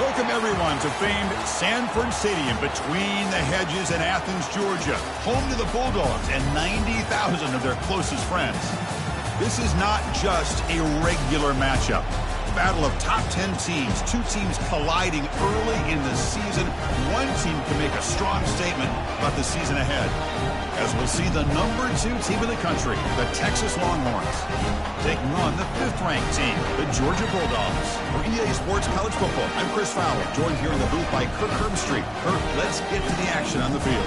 Welcome, everyone, to famed Sanford Stadium between the hedges in Athens, Georgia, home to the Bulldogs and 90,000 of their closest friends. This is not just a regular matchup. Battle of top 10 teams, two teams colliding early in the season. One team can make a strong statement about the season ahead, as we'll see the number 2 team in the country, the Texas Longhorns, taking on the 5th-ranked team, the Georgia Bulldogs. For EA Sports College Football, I'm Chris Fowler, joined here in the booth by Kirk Herbstreit. Kirk, let's get to the action on the field.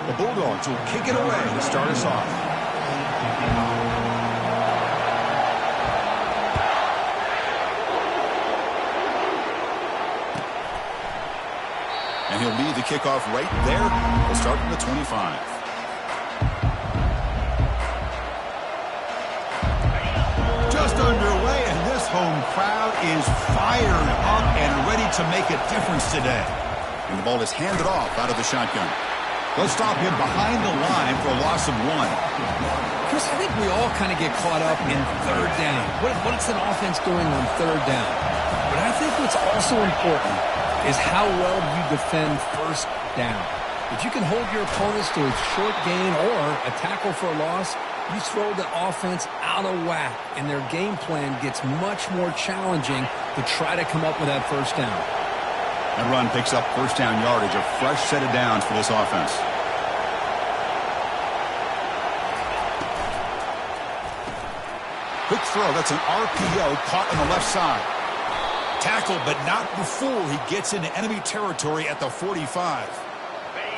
The Bulldogs will kick it away to start us off. And he'll lead the kickoff right there. We'll start from the 25. Just underway, and this home crowd is fired up and ready to make a difference today. And the ball is handed off out of the shotgun. They'll stop him behind the line for a loss of 1. Chris, I think we all kind of get caught up in third down. What's an offense doing on third down? But I think what's also important is how well you defend first down. If you can hold your opponents to a short gain or a tackle for a loss, you throw the offense out of whack, and their game plan gets much more challenging to try to come up with that first down. That run picks up first down yardage, a fresh set of downs for this offense. Quick throw, that's an RPO caught on the left side. Tackle, but not before he gets into enemy territory at the 45.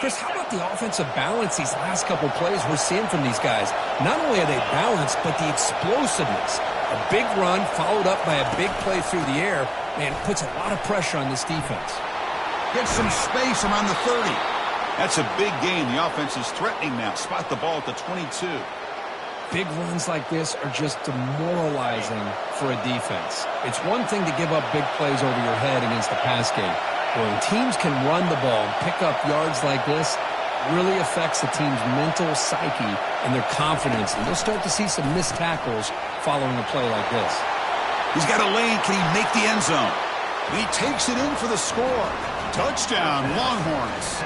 Chris, how about the offensive balance these last couple plays we're seeing from these guys? Not only are they balanced, but the explosiveness. A big run followed up by a big play through the air, man, puts a lot of pressure on this defense. Gets some space around the 30. That's a big gain. The offense is threatening now. Spot the ball at the 22. Big runs like this are just demoralizing for a defense. It's one thing to give up big plays over your head against the pass game. But when teams can run the ball and pick up yards like this, it really affects the team's mental psyche and their confidence. And you'll start to see some missed tackles following a play like this. He's got a lane. Can he make the end zone? And he takes it in for the score. Touchdown, Longhorns.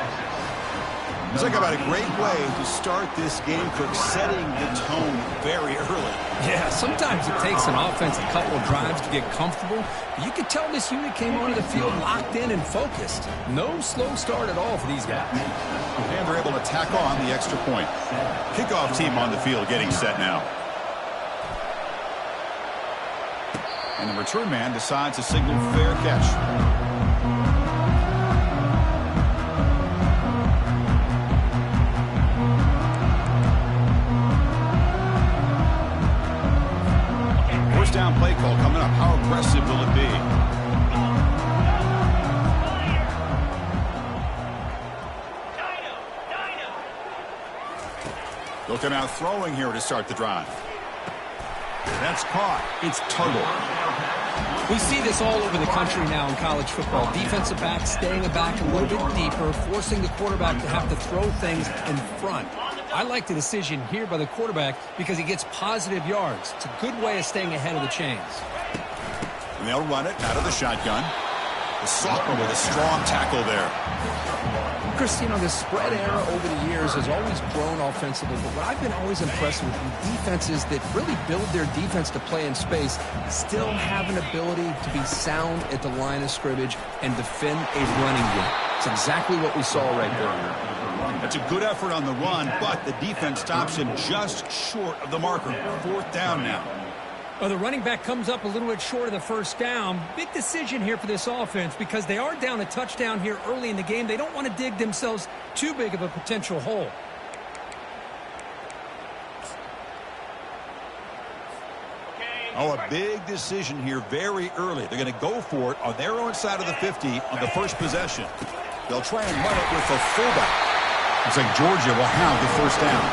It's like about a great way to start this game, Cook, setting the tone very early. Yeah, sometimes it takes an offense a couple of drives to get comfortable. But you could tell this unit came onto the field locked in and focused. No slow start at all for these guys. And they're able to tack on the extra point. Kickoff team on the field getting set now. And the return man decides to signal fair catch. Down play call coming up. How aggressive will it be? They'll come out throwing here to start the drive. That's caught. It's Tuttle. We see this all over the country now in college football. Defensive backs staying back a little bit deeper, forcing the quarterback to have to throw things in front. I like the decision here by the quarterback because he gets positive yards. It's a good way of staying ahead of the chains. And they'll run it out of the shotgun. The sophomore with a strong tackle there. Chris, you know, the spread era over the years has always grown offensively, but what I've been always impressed with defenses that really build their defense to play in space still have an ability to be sound at the line of scrimmage and defend a running game. It's exactly what we saw right there. That's a good effort on the run, but the defense stops him just short of the marker. Fourth down now. Well, the running back comes up a little bit short of the first down. Big decision here for this offense because they are down a touchdown here early in the game. They don't want to dig themselves too big of a potential hole. Oh, a big decision here very early. They're going to go for it on their own side of the 50 on the first possession. They'll try and run it with the fullback. Looks like Georgia will have the first down.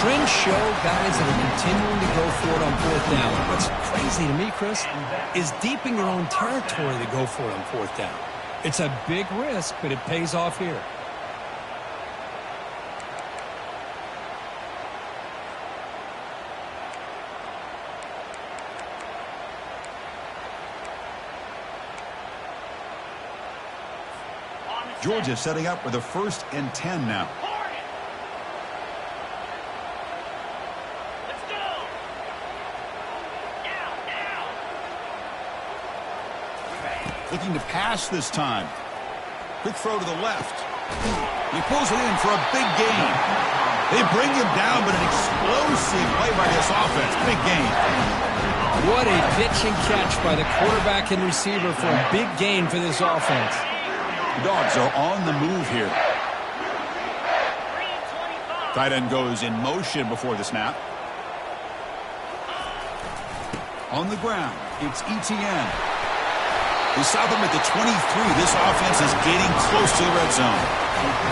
Trends show guys that are continuing to go for it on fourth down. What's crazy to me, Chris, is deep in your own territory to go for it on fourth down. It's a big risk, but it pays off here. Georgia setting up with a 1st and 10 now. Let's go. Now. Looking to pass this time. Quick throw to the left. He pulls it in for a big gain. They bring him down, but an explosive play by this offense. Big gain. What a pitch and catch by the quarterback and receiver for a big gain for this offense. The Dogs are on the move here. Tight end goes in motion before the snap. On the ground, it's Etienne. They stop him at the 23. This offense is getting close to the red zone.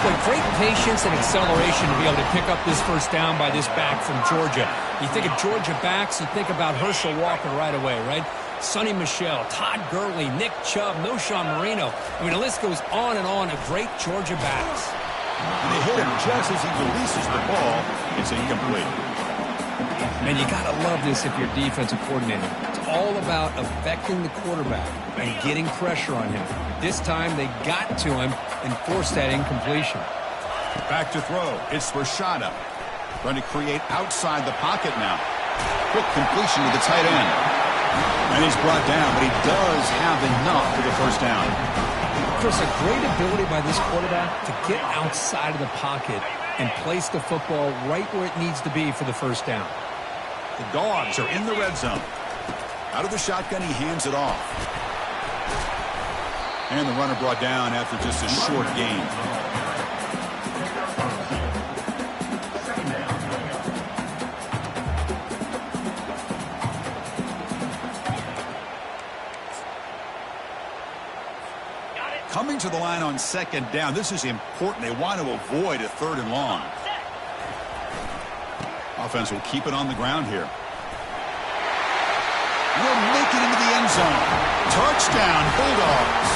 With great patience and acceleration to be able to pick up this first down by this back from Georgia. You think of Georgia backs, you think about Herschel Walker right away, right? Sonny Michel, Todd Gurley, Nick Chubb, Noshawn Marino. I mean, the list goes on and on of great Georgia backs. And they hit him just as he releases the ball. It's incomplete. And you got to love this if you're defensive coordinator. It's all about affecting the quarterback and getting pressure on him. This time they got to him and forced that incompletion. Back to throw. It's Rashada. Trying to create outside the pocket now. Quick completion to the tight end. And he's brought down, but he does have enough for the first down. Chris, a great ability by this quarterback to get outside of the pocket and place the football right where it needs to be for the first down. The Dogs are in the red zone. Out of the shotgun, he hands it off. And the runner brought down after just a short gain. Coming to the line on 2nd down. This is important. They want to avoid a 3rd and long. Offense will keep it on the ground here. Will make it into the end zone. Touchdown, Bulldogs.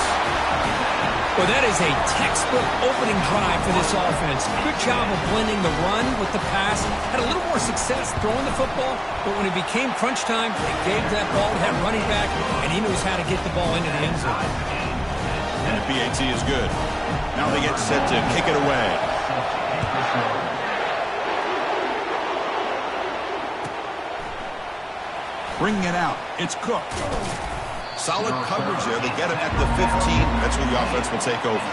Well, that is a textbook opening drive for this offense. Good job of blending the run with the pass. Had a little more success throwing the football, but when it became crunch time, they gave that ball to that running back, and he knows how to get the ball into the end zone. And the PAT is good. Now they get set to kick it away. Bringing it out. It's Cook. Solid coverage there. They get him at the 15. That's where the offense will take over.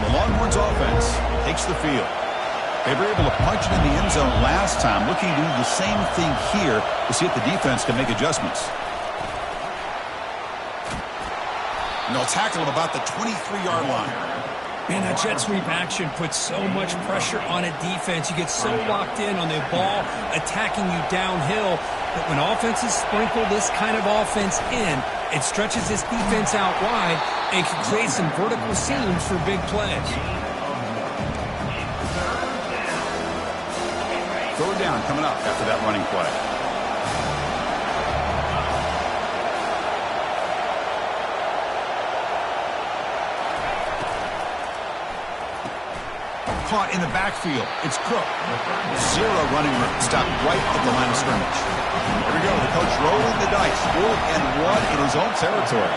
The Longhorns offense takes the field. They were able to punch it in the end zone last time. Looking to do the same thing here to see if the defense can make adjustments. And they'll tackle him about the 23-yard line. Man, that jet sweep action puts so much pressure on a defense. You get so locked in on the ball attacking you downhill. But when offenses sprinkle this kind of offense in, it stretches this defense out wide and can create some vertical seams for big plays. 3rd down coming up after that running play. Caught in the backfield. It's Cook. 0 running room. Stopped right at the line of scrimmage. Here we go. The coach rolling the dice. 4th and 1 in his own territory.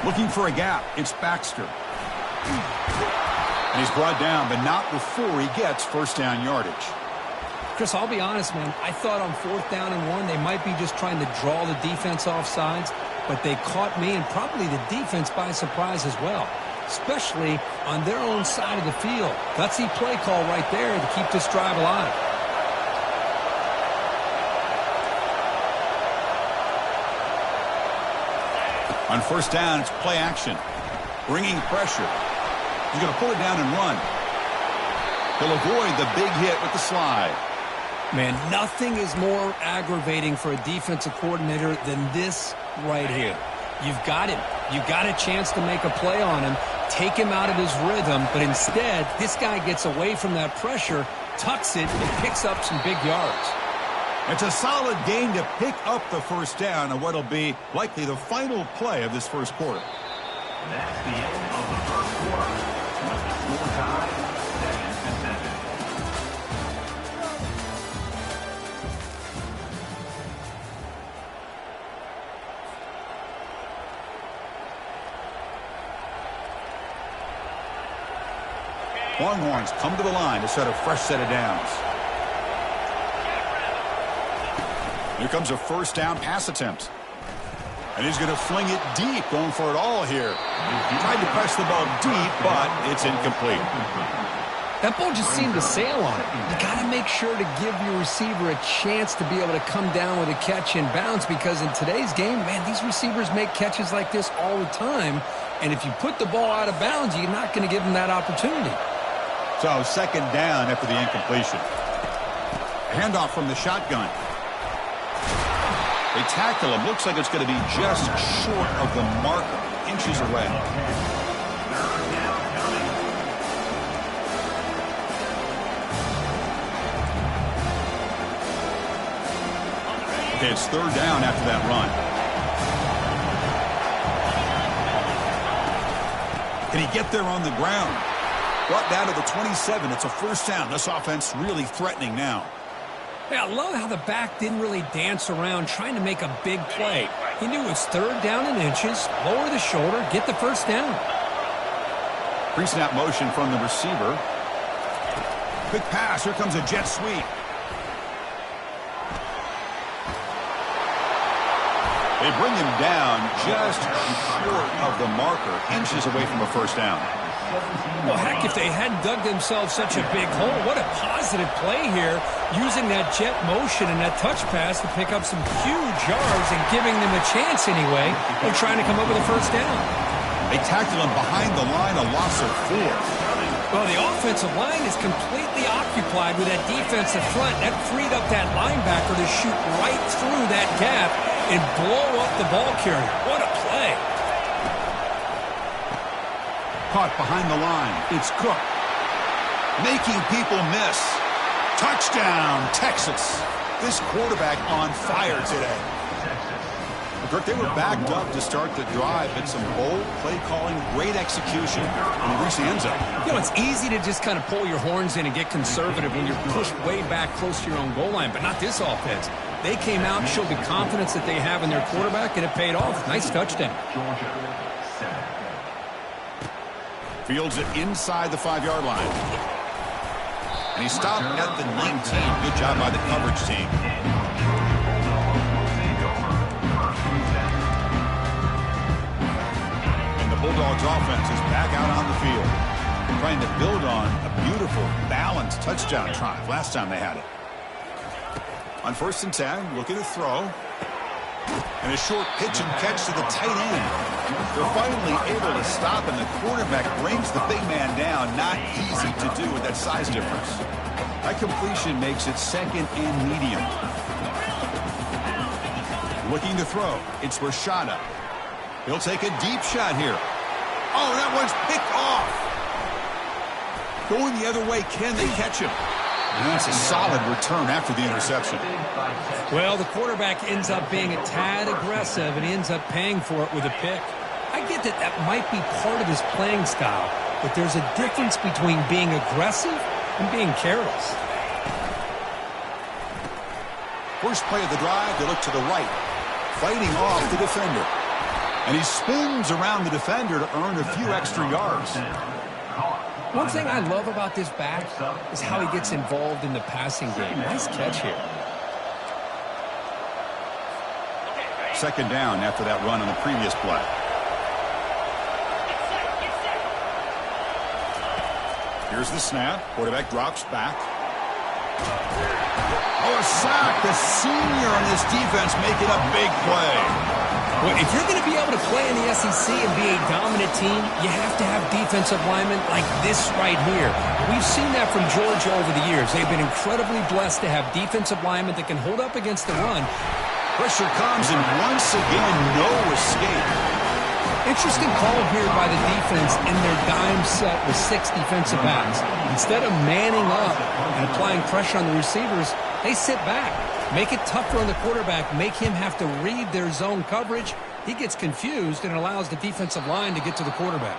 Looking for a gap. It's Baxter. And he's brought down, but not before he gets first down yardage. Chris, I'll be honest, man. I thought on 4th down and 1, they might be just trying to draw the defense off sides, but they caught me and probably the defense by surprise as well, especially on their own side of the field. Gutsy play call right there to keep this drive alive. On 1st down, it's play action. Bringing pressure. He's going to pull it down and run. He'll avoid the big hit with the slide. Man, nothing is more aggravating for a defensive coordinator than this right here. You've got him. You've got a chance to make a play on him, take him out of his rhythm, but instead, this guy gets away from that pressure tucks it, and picks up some big yards. It's a solid gain to pick up the first down on what'll be likely the final play of this first quarter. That's the end of the first quarter. With the score tied, seconds contested. Longhorns come to the line to set a fresh set of downs. Here comes a first down pass attempt. And he's going to fling it deep, going for it all here. Tried to press the ball deep, but it's incomplete. That ball just seemed to sail on it. You got to make sure to give your receiver a chance to be able to come down with a catch and bounce, because in today's game, man, these receivers make catches like this all the time. And if you put the ball out of bounds, you're not going to give them that opportunity. So second down after the incompletion. Handoff from the shotgun. They tackle him. Looks like it's going to be just short of the marker, inches away. Okay, it's third down after that run. Can he get there on the ground? Brought down to the 27. It's a first down. This offense really threatening now. Yeah, I love how the back didn't really dance around trying to make a big play. He knew it's third down in inches, lower the shoulder, get the first down. Pre-snap motion from the receiver. Quick pass. Here comes a jet sweep. They bring him down just short of the marker, inches away from a first down. Well, heck, if they hadn't dug themselves such a big hole, what a positive play here, using that jet motion and that touch pass to pick up some huge yards and giving them a chance anyway. They're trying to come up with a first down. They tackle him behind the line, a loss of 4. Well, the offensive line is completely occupied with that defensive front. That freed up that linebacker to shoot right through that gap and blow up the ball carrier. What a play. Caught behind the line. It's Cook. Making people miss. Touchdown, Texas. This quarterback on fire today. Kirk, they were backed up to start the drive, but some bold play calling, great execution, and they reached the end zone. You know, it's easy to just kind of pull your horns in and get conservative when you're pushed way back close to your own goal line, but not this offense. They came out and showed the confidence that they have in their quarterback, and it paid off. Nice touchdown. Fields it inside the 5-yard line. And he stopped at the 19. Good job by the coverage team. And the Bulldogs offense is back out on the field, trying to build on a beautiful, balanced touchdown drive last time they had it. On 1st and 10, looking to throw. And a short pitch and catch to the tight end. They're finally able to stop, and the quarterback brings the big man down. Not easy to do with that size difference. That completion makes it second and medium. Looking to throw. It's Rashada. He'll take a deep shot here. Oh, that one's picked off. Going the other way, can they catch him? And that's a solid return after the interception. Well, the quarterback ends up being a tad aggressive, and he ends up paying for it with a pick. I get that that might be part of his playing style, but there's a difference between being aggressive and being careless. First play of the drive, they look to the right, fighting off the defender. And he spins around the defender to earn a few extra yards. One thing I love about this back is how he gets involved in the passing game. Nice catch here. Second down after that run on the previous play. Here's the snap. Quarterback drops back. Oh, a sack. The senior on this defense making a big play. Well, if you're going to be able to play in the SEC and be a dominant team, you have to have defensive linemen like this right here. We've seen that from Georgia over the years. They've been incredibly blessed to have defensive linemen that can hold up against the run. Pressure comes, and once again, no escape. Interesting call here by the defense in their dime set with 6 defensive backs. Instead of manning up and applying pressure on the receivers, they sit back. Make it tougher on the quarterback. Make him have to read their zone coverage. He gets confused and allows the defensive line to get to the quarterback.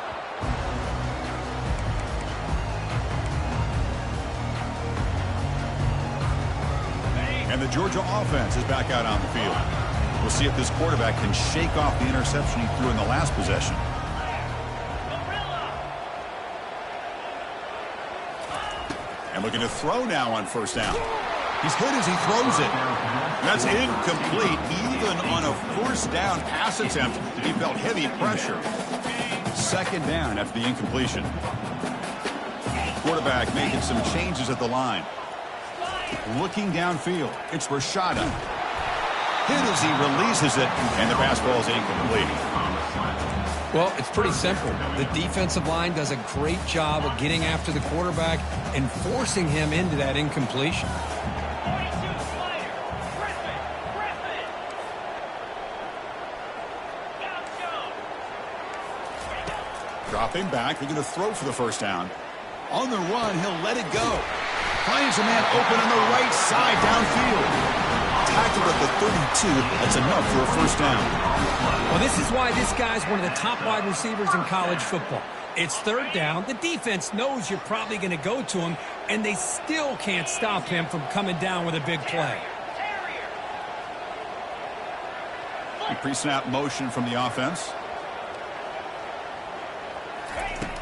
And the Georgia offense is back out on the field. We'll see if this quarterback can shake off the interception he threw in the last possession. And looking to throw now on first down. He's hit as he throws it. That's incomplete. Even on a first down pass attempt, he felt heavy pressure. Second down after the incompletion. Quarterback making some changes at the line. Looking downfield, it's Rashada. Hit as he releases it, and the pass ball is incomplete. Well, it's pretty simple. The defensive line does a great job of getting after the quarterback and forcing him into that incompletion. Dropping back, they're going to throw for the first down. On the run, he'll let it go. Finds a man open on the right side downfield. Tackled at the 32. That's enough for a first down. Well, this is why this guy's one of the top wide receivers in college football. It's third down. The defense knows you're probably going to go to him, and they still can't stop him from coming down with a big play. Pre-snap motion from the offense.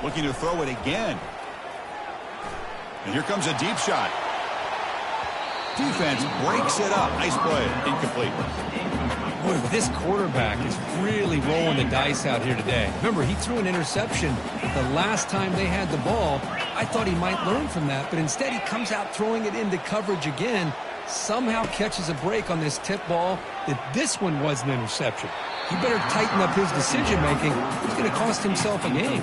Looking to throw it again. And here comes a deep shot. Defense breaks it up. Nice play. Incomplete. Boy, this quarterback is really rolling the dice out here today. Remember, he threw an interception the last time they had the ball. I thought he might learn from that, but instead he comes out throwing it into coverage again. Somehow catches a break on this tip ball that this one was an interception. He better tighten up his decision-making. It's going to cost himself a game.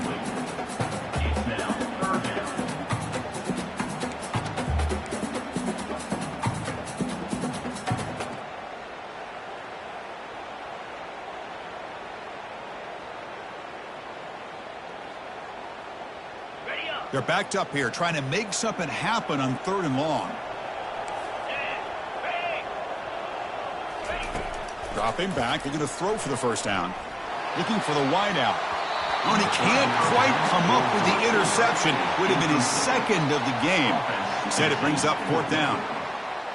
They're backed up here, trying to make something happen on third and long. Dropping back, they're going to throw for the first down. Looking for the wideout. Oh, and he can't quite come up with the interception. Would have been his second of the game. Instead, it brings up fourth down.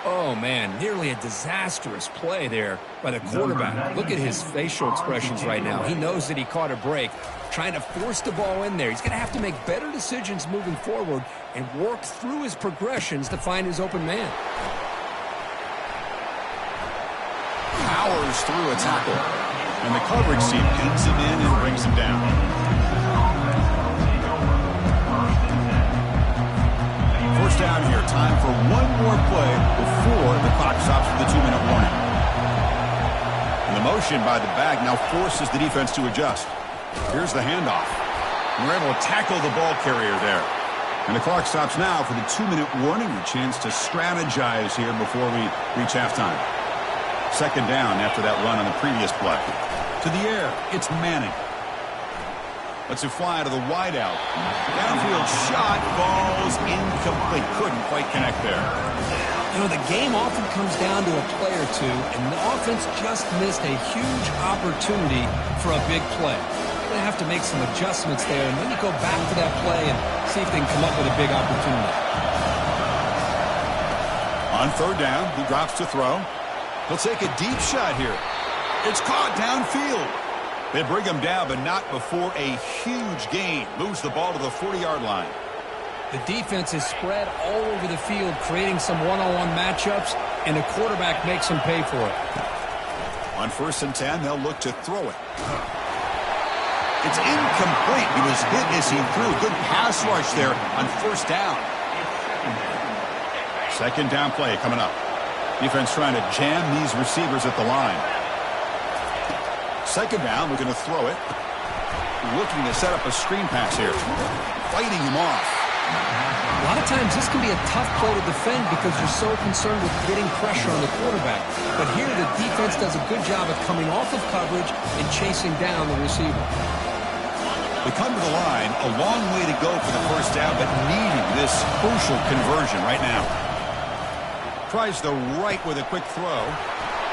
Oh, man, nearly a disastrous play there by the quarterback. Look at his facial expressions right now. He knows that he caught a break, trying to force the ball in there. He's going to have to make better decisions moving forward and work through his progressions to find his open man. Powers through a tackle. And the coverage team pins him in and brings him down. First down here. Time for one more play before the clock stops for the 2-minute warning. And the motion by the back now forces the defense to adjust. Here's the handoff. And we're able to tackle the ball carrier there. And the clock stops now for the 2-minute warning. A chance to strategize here before we reach halftime. Second down after that run on the previous play. To the air, it's Manning. Lets it fly to the wideout. Downfield shot, ball's incomplete. Couldn't quite connect there. You know, the game often comes down to a play or two, and the offense just missed a huge opportunity for a big play. They're going to have to make some adjustments there, and then you go back to that play and see if they can come up with a big opportunity. On third down, he drops to throw. He'll take a deep shot here. It's caught downfield. They bring him down, but not before a huge gain. Moves the ball to the 40-yard line. The defense is spread all over the field, creating some one-on-one matchups, and the quarterback makes them pay for it. On 1st and 10, they'll look to throw it. It's incomplete. He was hit as he threw. Good pass rush there on first down. Second down play coming up. Defense trying to jam these receivers at the line. Second down, we're going to throw it. Looking to set up a screen pass here. Fighting him off. A lot of times this can be a tough play to defend because you're so concerned with getting pressure on the quarterback. But here the defense does a good job of coming off of coverage and chasing down the receiver. We come to the line, a long way to go for the first down, but needing this crucial conversion right now. Tries the right with a quick throw.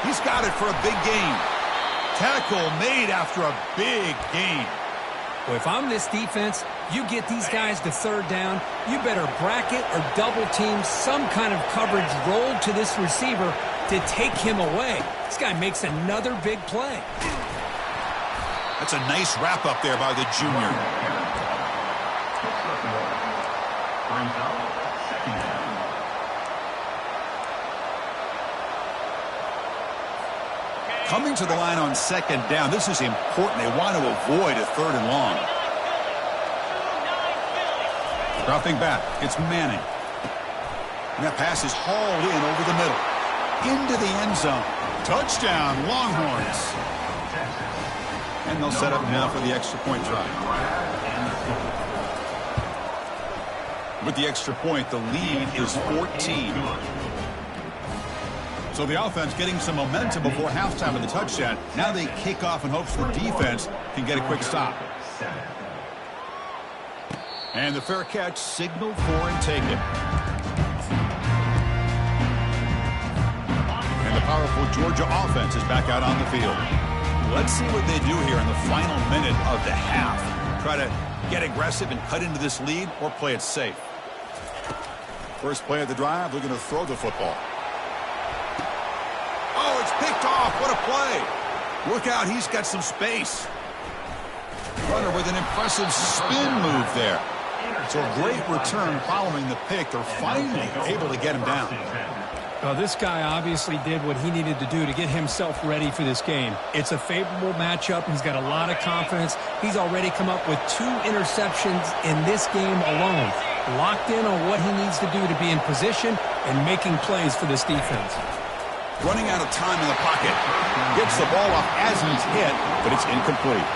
He's got it for a big gain. Tackle made after a big gain. Well, if I'm this defense, you get these guys to third down, you better bracket or double team some kind of coverage rolled to this receiver to take him away. This guy makes another big play. That's a nice wrap up there by the junior. Coming to the line on second down, this is important. They want to avoid a third and long. Dropping back, it's Manning. And that pass is hauled in over the middle. Into the end zone. Touchdown, Longhorns. And they'll set up now for the extra point try. With the extra point, the lead is 14. So the offense getting some momentum before halftime of the touchdown. Now they kick off in hopes the defense can get a quick stop. And the fair catch signaled for and taken. And the powerful Georgia offense is back out on the field. Let's see what they do here in the final minute of the half. Try to get aggressive and cut into this lead or play it safe. First play of the drive, they're going to throw the football. Oh, it's picked off. What a play. Look out, he's got some space. Runner with an impressive spin move there. So a great return following the pick. They're finally able to get him down. Well, this guy obviously did what he needed to do to get himself ready for this game. It's a favorable matchup. He's got a lot of confidence. He's already come up with 2 interceptions in this game alone. Locked in on what he needs to do to be in position and making plays for this defense. Running out of time in the pocket. Gets the ball off as he's hit, but it's incomplete.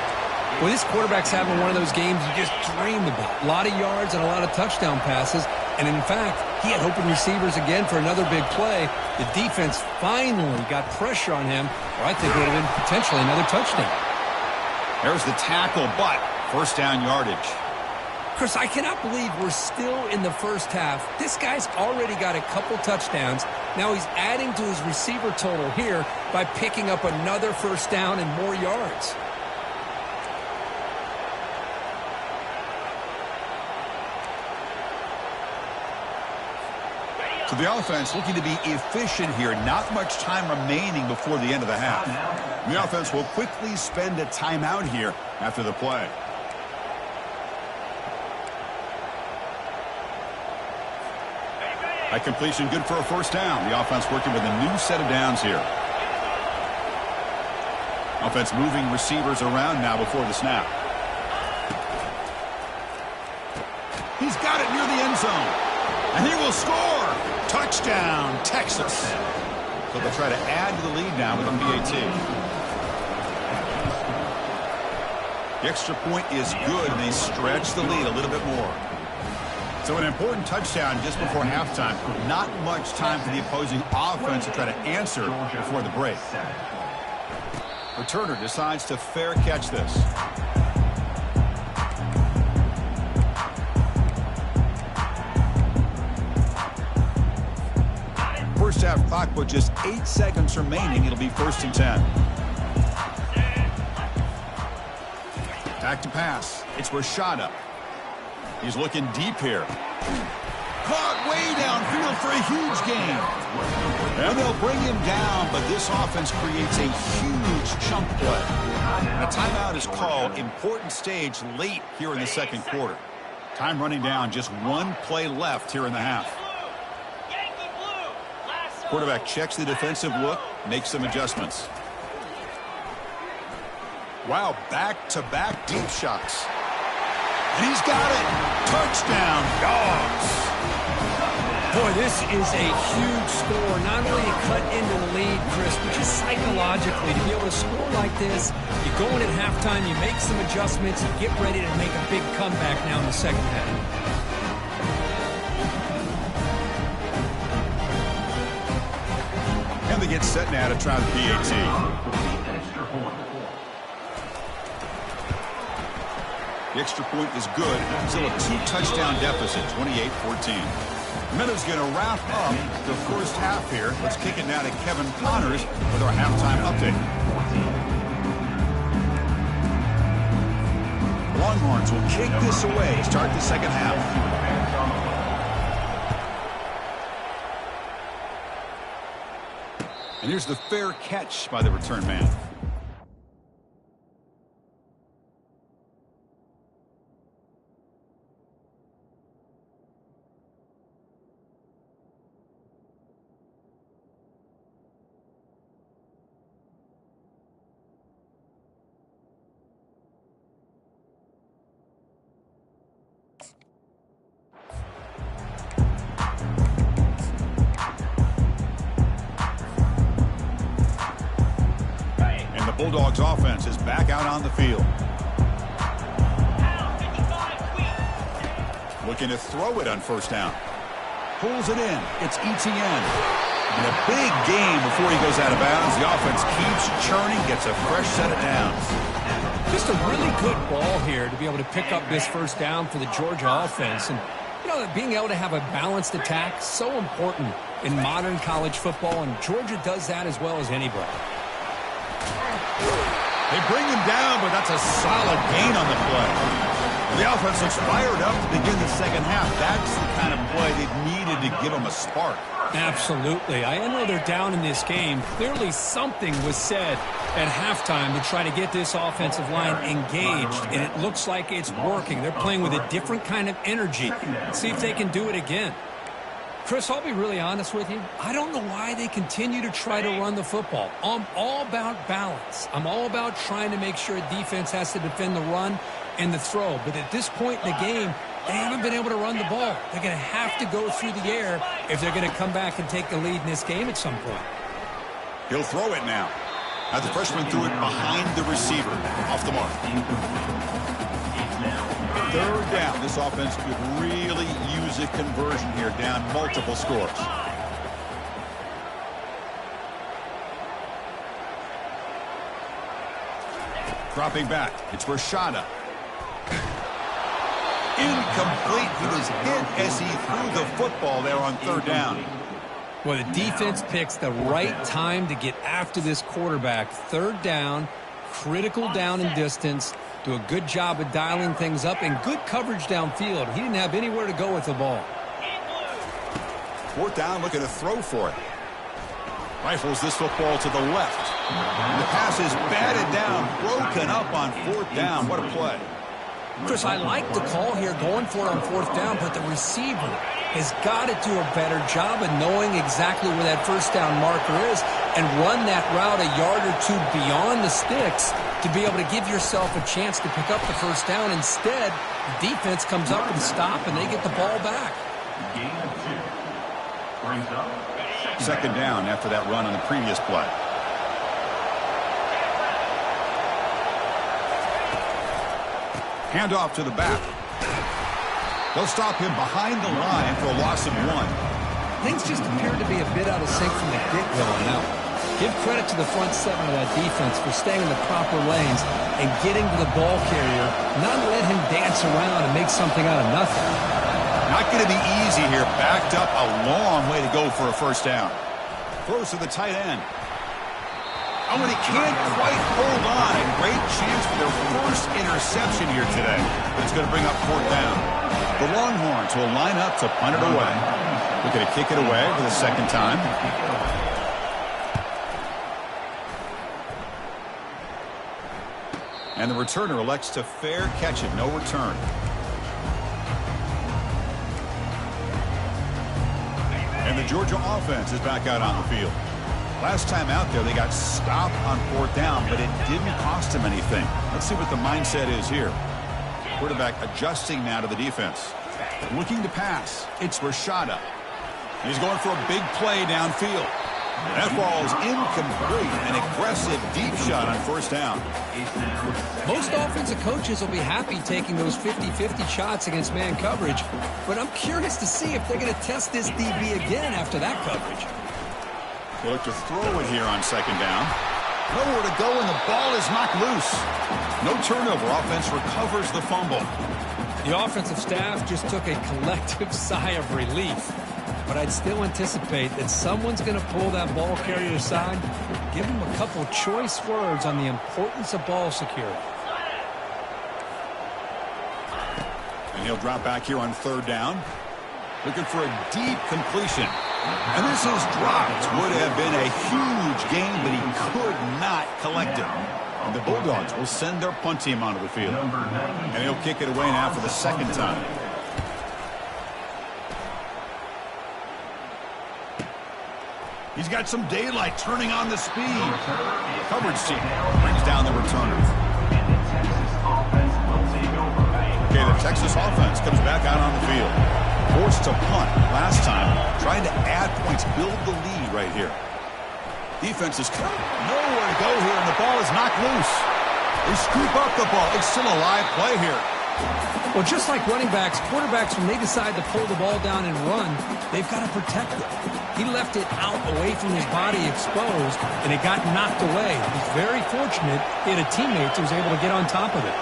Well, this quarterback's having one of those games you just dreamed about. A lot of yards and a lot of touchdown passes. And in fact, he had open receivers again for another big play. The defense finally got pressure on him, or I think it would have been potentially another touchdown. There's the tackle, but first down yardage. Chris, I cannot believe we're still in the first half. This guy's already got a couple touchdowns. Now he's adding to his receiver total here by picking up another first down and more yards. So the offense looking to be efficient here. Not much time remaining before the end of the half. The offense will quickly spend a timeout here after the play. That completion good for a first down. The offense working with a new set of downs here. Offense moving receivers around now before the snap. He's got it near the end zone. And he will score. Touchdown, Texas. So they'll try to add to the lead now with a PAT. The extra point is good, and they stretch the lead a little bit more. So an important touchdown just before halftime. Not much time for the opposing offense to try to answer before the break. Returner decides to fair catch this. First half clock with just 8 seconds remaining. It'll be 1st and 10. Back to pass. It's Rashada. He's looking deep here. Caught way downfield for a huge gain. And they'll bring him down, but this offense creates a huge chunk play. And a timeout is called. Important stage late here in the second quarter. Time running down. Just 1 play left here in the half. Quarterback checks the defensive look, makes some adjustments. Wow, back-to-back deep shots. And he's got it. Touchdown, Dogs. Boy, this is a huge score. Not only to cut into the lead, Chris, but just psychologically to be able to score like this. You go in at halftime, you make some adjustments, you get ready to make a big comeback now in the second half. Time to get set now to try the PAT. Extra point. The extra point is good. Still a 2-touchdown deficit, 28-14. Meadows going to wrap up the first half here. Let's kick it now to Kevin Connors with our halftime update. Longhorns will kick this away, start the second half. And here's the fair catch by the return man. Bulldogs offense is back out on the field. Looking to throw it on first down. Pulls it in. It's Etienne. And a big game before he goes out of bounds. The offense keeps churning, gets a fresh set of downs. Just a really good ball here to be able to pick up this first down for the Georgia offense. And, you know, being able to have a balanced attack, so important in modern college football, and Georgia does that as well as anybody. They bring him down, but that's a solid gain on the play. The offense looks fired up to begin the second half. That's the kind of play they needed to give them a spark. Absolutely. I know they're down in this game. Clearly something was said at halftime to try to get this offensive line engaged, and it looks like it's working. They're playing with a different kind of energy. Let's see if they can do it again. Chris, I'll be really honest with you. I don't know why they continue to try to run the football. I'm all about balance. I'm all about trying to make sure a defense has to defend the run and the throw. But at this point in the game, they haven't been able to run the ball. They're going to have to go through the air if they're going to come back and take the lead in this game at some point. He'll throw it now. Now the freshman threw it behind the receiver. Off the mark. Third down. This offense could really use a conversion here, down multiple scores. Dropping back. It's Rashada. Incomplete. He was hit as he threw the football there on third down. Well, the defense picks the right time to get after this quarterback. Third down, critical down and distance. Do a good job of dialing things up and good coverage downfield. He didn't have anywhere to go with the ball. Fourth down, looking to throw for it. Rifles this football to the left. And the pass is batted down, broken up on fourth down. What a play. Chris, I like the call here going for it on fourth down, but the receiver has got to do a better job of knowing exactly where that first down marker is and run that route a yard or two beyond the sticks to be able to give yourself a chance to pick up the first down. Instead, the defense comes up and stop, and they get the ball back. Gain of 2. Brings up second down after that run on the previous play. Handoff to the back. They'll stop him behind the line for a loss of 1. Things just appeared to be a bit out of sync from the get-go on that one. Give credit to the front seven of that defense for staying in the proper lanes and getting to the ball carrier, not let him dance around and make something out of nothing. Not going to be easy here. Backed up a long way to go for a first down. Throws to the tight end. Oh, and he can't quite hold on. A great chance for their first interception here today. But it's going to bring up fourth down. The Longhorns will line up to punt it away. We're going to kick it away for the second time. And the returner elects to fair catch it. No return. And the Georgia offense is back out on the field. Last time out there, they got stopped on fourth down, but it didn't cost them anything. Let's see what the mindset is here. Quarterback adjusting now to the defense. Looking to pass. It's Rashada. He's going for a big play downfield. That ball is incomplete. An aggressive deep shot on first down. Most offensive coaches will be happy taking those 50-50 shots against man coverage, but I'm curious to see if they're going to test this DB again after that coverage. They look to throw it here on second down. Nowhere to go, and the ball is knocked loose. No turnover. Offense recovers the fumble. The offensive staff just took a collective sigh of relief. But I'd still anticipate that someone's going to pull that ball carrier aside, give him a couple choice words on the importance of ball security. And he'll drop back here on third down. Looking for a deep completion. And this is dropped. Would have been a huge gain, but he could not collect it. And the Bulldogs will send their punt team onto the field. And he'll kick it away now for the second time. He's got some daylight turning on the speed. Coverage team brings down the returner. Okay, the Texas offense comes back out on the field. Forced to punt last time. Trying to add points, build the lead right here. Defense is nowhere to go here, and the ball is knocked loose. They scoop up the ball. It's still a live play here. Well, just like running backs, quarterbacks, when they decide to pull the ball down and run, they've got to protect it. He left it out away from his body exposed, and it got knocked away. He's very fortunate he had a teammate who was able to get on top of it.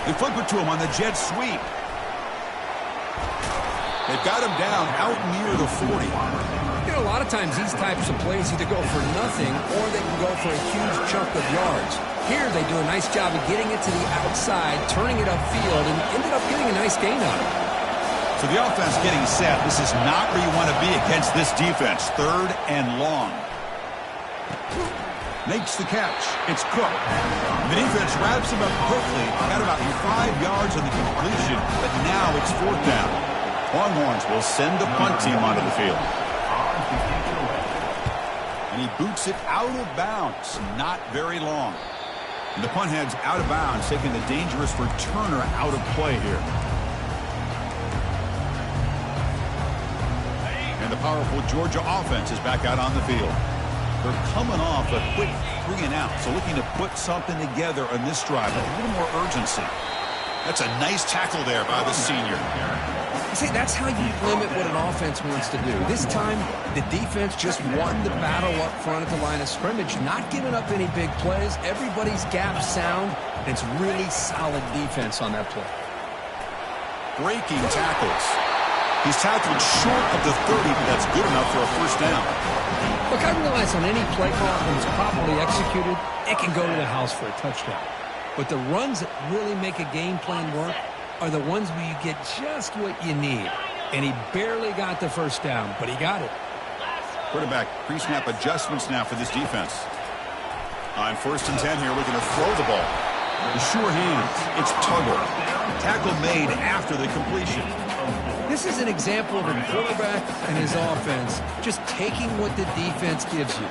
They flip it to him on the jet sweep. They've got him down out near the 40. You know, a lot of times these types of plays either go for nothing or they can go for a huge chunk of yards. Here they do a nice job of getting it to the outside, turning it upfield, and ended up getting a nice gain on it. So the offense getting set. This is not where you want to be against this defense. Third and long. Makes the catch. It's Cook. The defense wraps him up quickly. Got about 5 yards on the completion, but now it's fourth down. Longhorns will send the punt team onto the field. And he boots it out of bounds. Not very long. And the punt heads out of bounds, taking the dangerous returner out of play here. And the powerful Georgia offense is back out on the field. They're coming off a quick 3 and out, so looking to put something together on this drive with a little more urgency. That's a nice tackle there by the senior. See, that's how you limit what an offense wants to do. This time, the defense just won the battle up front at the line of scrimmage, not giving up any big plays. Everybody's gap sound, and it's really solid defense on that play. Breaking tackles. He's tackled short of the 30, but that's good enough for a first down. Look, I realize on any play call, when it's properly executed, it can go to the house for a touchdown. But the runs that really make a game plan work are the ones where you get just what you need. And he barely got the first down, but he got it. Quarterback pre-snap adjustments now for this defense. On 1st and 10 here, looking to throw the ball. The sure hands. It's Tuggle. Tackle made after the completion. This is an example of a quarterback and his offense just taking what the defense gives you.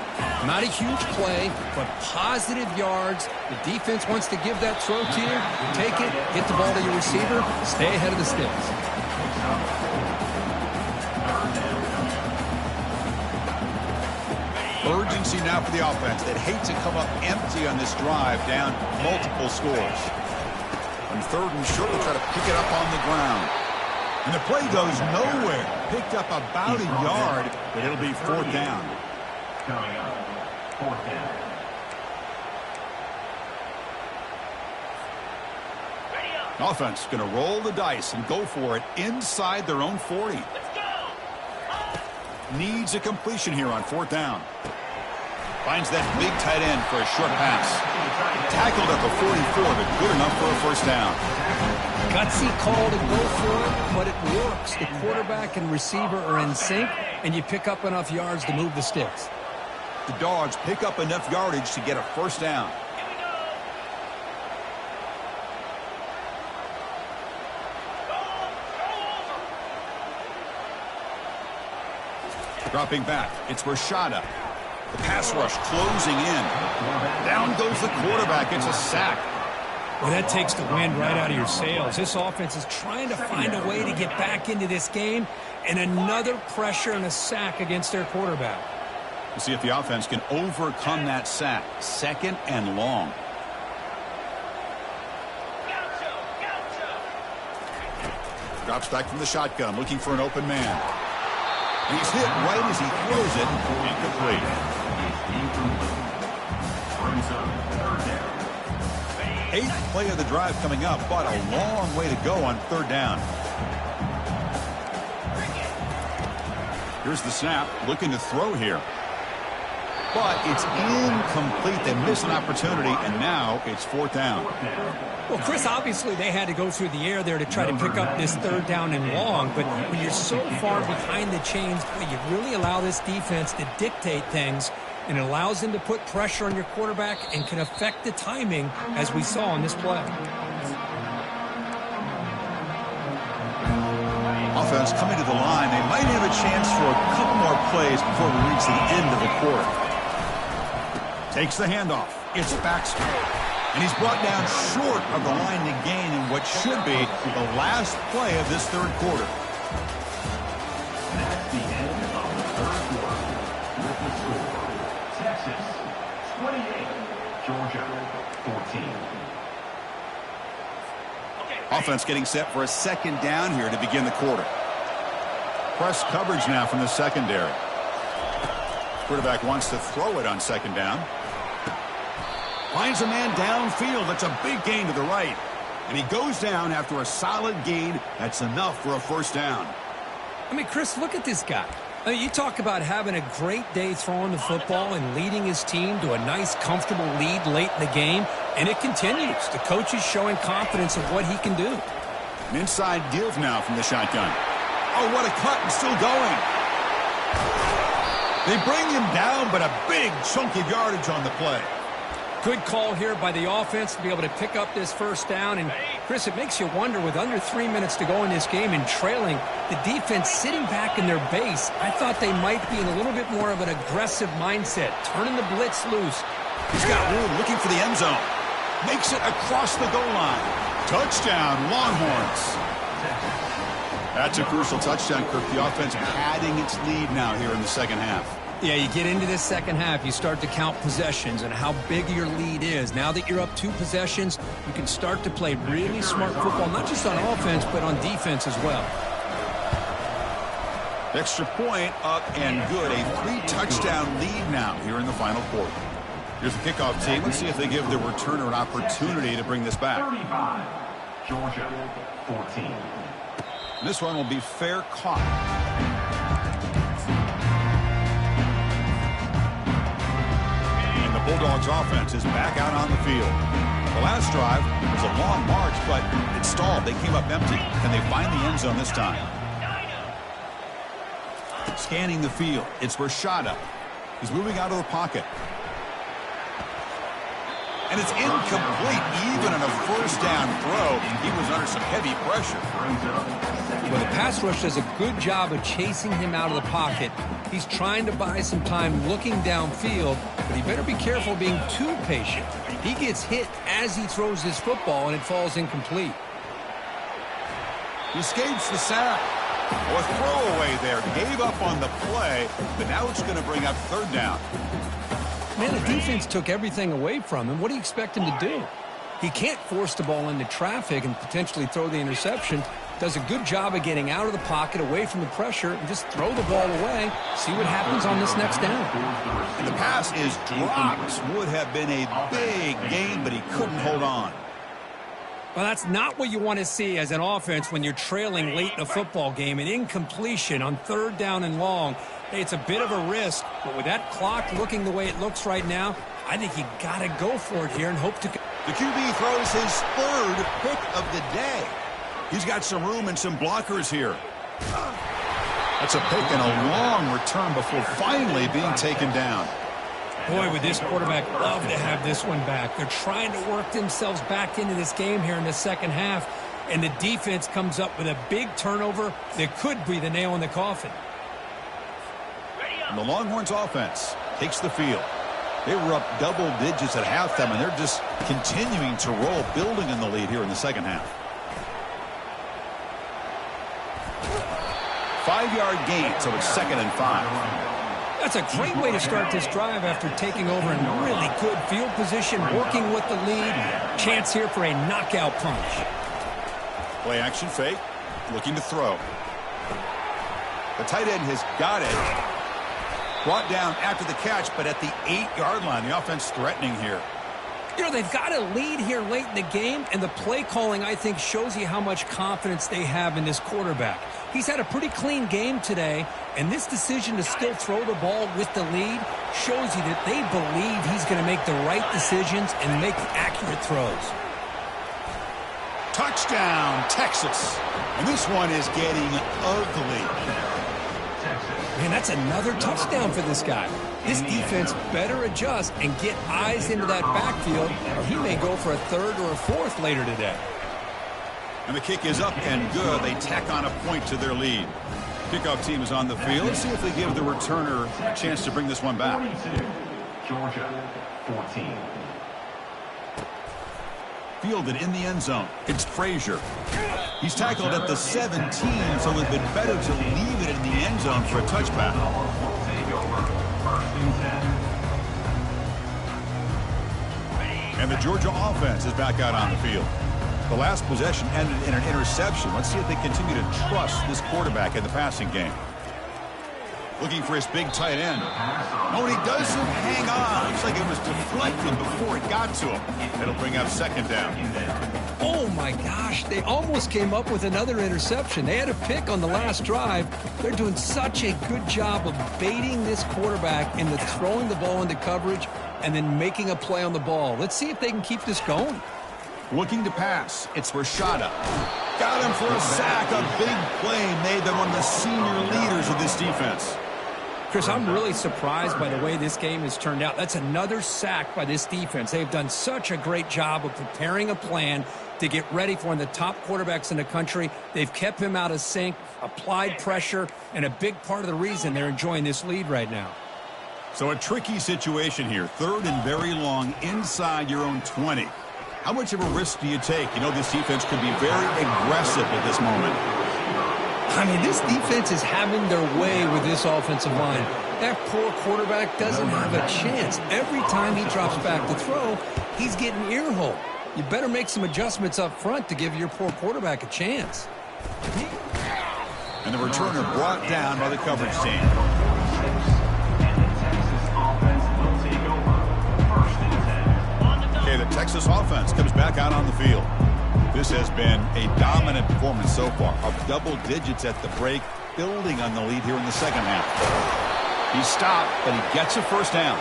Not a huge play, but positive yards. The defense wants to give that throw to you. You take it, hit the ball to your receiver, stay ahead of the sticks. Urgency now for the offense that hate to come up empty on this drive, down multiple scores. On 3rd and short, they'll try to pick it up on the ground. And the play goes nowhere. Picked up about a yard, but it'll be 4th down. Coming up, 4th down. Offense going to roll the dice and go for it inside their own 40. Needs a completion here on 4th down. Finds that big tight end for a short pass. Tackled at the 44, but good enough for a first down. Gutsy call to go for it, but it works. The quarterback and receiver are in sync, and you pick up enough yards to move the sticks. The Dogs pick up enough yardage to get a first down. Dropping back, it's Rashada. The pass rush closing in. Down goes the quarterback. It's a sack. Well, that takes the wind right out of your sails. This offense is trying to find a way to get back into this game, and another pressure and a sack against their quarterback. We'll see if the offense can overcome that sack. 2nd and long. Drops back from the shotgun, looking for an open man. He's hit right as he throws it. Incomplete. Eighth play of the drive coming up, but a long way to go on third down. Here's the snap, looking to throw here. But it's incomplete. They miss an opportunity, and now it's fourth down. Well, Chris, obviously they had to go through the air there to try to pick up this third down and long, but when you're so far behind the chains, you really allow this defense to dictate things, and it allows them to put pressure on your quarterback and can affect the timing, as we saw on this play. Offense coming to the line. They might have a chance for a couple more plays before we reach the end of the quarter. Takes the handoff. It's Baxter. And he's brought down short of the line to gain in what should be the last play of this third quarter. That's the end of the third quarter. With the score, Texas 28, Georgia 14. Offense getting set for a second down here to begin the quarter. Press coverage now from the secondary. Quarterback wants to throw it on second down. Finds a man downfield. That's a big gain to the right. And he goes down after a solid gain. That's enough for a first down. I mean, Chris, look at this guy. I mean, you talk about having a great day throwing the football and leading his team to a nice, comfortable lead late in the game, and it continues. The coach is showing confidence of what he can do. An inside give now from the shotgun. Oh, what a cut, and still going. They bring him down, but a big chunk of yardage on the play. Good call here by the offense to be able to pick up this first down. And, Chris, it makes you wonder, with under 3 minutes to go in this game and trailing, the defense sitting back in their base, I thought they might be in a little bit more of an aggressive mindset, turning the blitz loose. He's got room, looking for the end zone. Makes it across the goal line. Touchdown, Longhorns. That's a crucial touchdown, Kirk. The offense padding its lead now here in the second half. Yeah, you get into this second half, you start to count possessions and how big your lead is. Now that you're up 2 possessions, you can start to play really smart football, not just on offense, but on defense as well. Extra point up and good. A 3-touchdown lead now here in the final quarter. Here's the kickoff team. Let's see if they give the returner an opportunity to bring this back. 35, Georgia 14. And this one will be fair caught. Bulldogs offense is back out on the field. The last drive was a long march, but it stalled. They came up empty. Can they find the end zone this time? Scanning the field. It's Rashada. He's moving out of the pocket. And it's incomplete. Even on a first down throw, he was under some heavy pressure. Well, the pass rush does a good job of chasing him out of the pocket. He's trying to buy some time looking downfield, but he better be careful being too patient. He gets hit as he throws his football, and it falls incomplete. He escapes the sack. Or throwaway there. Gave up on the play, but now it's going to bring up third down. Man, the defense took everything away from him. What do you expect him to do? He can't force the ball into traffic and potentially throw the interception. Does a good job of getting out of the pocket, away from the pressure, and just throw the ball away. See what happens on this next down. And the pass is dropped. Would have been a big gain, but he couldn't hold on. Well, that's not what you want to see as an offense when you're trailing late in a football game. An incompletion on third down and long. Hey, it's a bit of a risk, but with that clock looking the way it looks right now, I think you got to go for it here and hope to... The QB throws his third pick of the day. He's got some room and some blockers here. That's a pick and a long return before finally being taken down. Boy, would this quarterback love to have this one back. They're trying to work themselves back into this game here in the second half, and the defense comes up with a big turnover that could be the nail in the coffin. And the Longhorns offense takes the field. They were up double digits at halftime, and they're just continuing to roll, building in the lead here in the second half. 5-yard gain, so it's 2nd and 5. That's a great way to start this drive after taking over in really good field position, working with the lead. Chance here for a knockout punch. Play action fake, looking to throw. The tight end has got it. Brought down after the catch, but at the 8-yard line. The offense threatening here. You know, they've got a lead here late in the game, and the play calling, I think, shows you how much confidence they have in this quarterback. He's had a pretty clean game today, and this decision to still throw the ball with the lead shows you that they believe he's going to make the right decisions and make accurate throws. Touchdown, Texas. And this one is getting ugly. Man, that's another touchdown for this guy. This defense better adjust and get eyes into that backfield, or he may go for a third or a fourth later today. And the kick is up and good. They tack on a point to their lead. Kickoff team is on the field. Let's see if they give the returner a chance to bring this one back. 42, Georgia, 14. Fielded in the end zone. It's Frazier. He's tackled at the 17, so it would have been better to leave it in the end zone for a touchback. And the Georgia offense is back out on the field. The last possession ended in an interception. Let's see if they continue to trust this quarterback in the passing game. Looking for his big tight end. Oh, and he doesn't hang on. Looks like it was deflected before it got to him. It'll bring up second down. Oh, my gosh. They almost came up with another interception. They had a pick on the last drive. They're doing such a good job of baiting this quarterback into throwing the ball into coverage and then making a play on the ball. Let's see if they can keep this going. Looking to pass. It's Rashada. Got him for a sack. A big play made them one of the senior leaders of this defense. Chris, I'm really surprised by the way this game has turned out. That's another sack by this defense. They've done such a great job of preparing a plan to get ready for one of the top quarterbacks in the country. They've kept him out of sync, applied pressure, and a big part of the reason they're enjoying this lead right now. So a tricky situation here. Third and very long inside your own 20. How much of a risk do you take? You know this defense could be very aggressive at this moment. I mean, this defense is having their way with this offensive line. That poor quarterback doesn't have a chance. Every time he drops back to throw, he's getting earholed. You better make some adjustments up front to give your poor quarterback a chance. And the returner brought down by the coverage team. Okay, the Texas offense comes back out on the field. This has been a dominant performance so far. Up double digits at the break, building on the lead here in the second half. He stopped, but he gets a first down.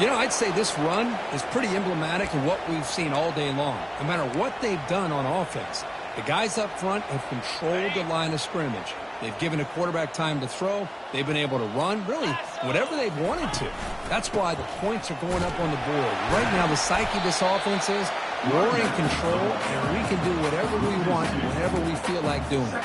You know, I'd say this run is pretty emblematic of what we've seen all day long. No matter what they've done on offense, the guys up front have controlled the line of scrimmage. They've given a quarterback time to throw. They've been able to run, really, whatever they've wanted to. That's why the points are going up on the board. Right now, the psyche of this offense is we're in control, and we can do whatever we want, whenever we feel like doing it.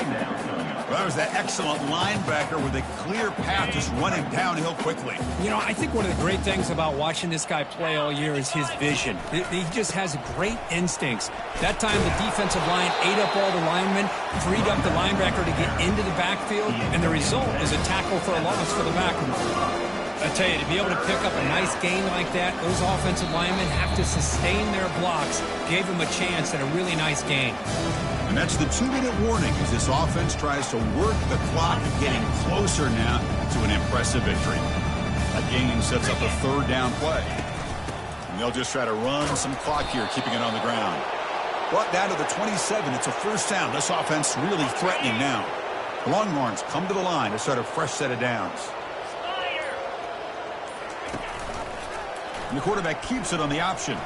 Well, that was that excellent linebacker with a clear path just running downhill quickly. You know, I think one of the great things about watching this guy play all year is his vision. He just has great instincts. That time the defensive line ate up all the linemen, freed up the linebacker to get into the backfield, and the result is a tackle for a loss for the backer. I tell you, to be able to pick up a nice gain like that, those offensive linemen have to sustain their blocks. Gave them a chance at a really nice gain. And that's the 2-minute warning as this offense tries to work the clock, getting closer now to an impressive victory. That gain sets up a third down play. And they'll just try to run some clock here, keeping it on the ground. Brought down to the 27. It's a first down. This offense really threatening now. The Longhorns come to the line to start a fresh set of downs. And the quarterback keeps it on the option.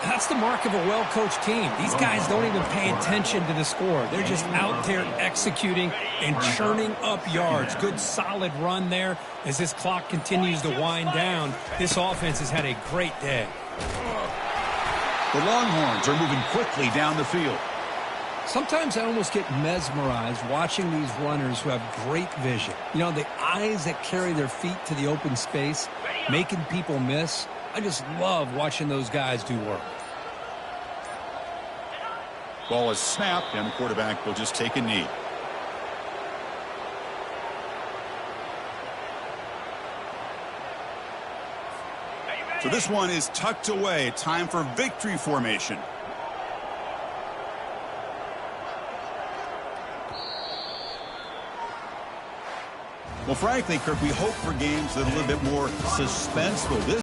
That's the mark of a well-coached team. These guys don't even pay attention to the score. They're just out there executing and churning up yards. Good, solid run there as this clock continues to wind down. This offense has had a great day. The Longhorns are moving quickly down the field. Sometimes I almost get mesmerized watching these runners who have great vision. You know, the eyes that carry their feet to the open space, making people miss. I just love watching those guys do work. Ball is snapped, and the quarterback will just take a knee. So this one is tucked away. Time for victory formation. Well, frankly, Kirk, we hope for games that are a little bit more suspenseful. This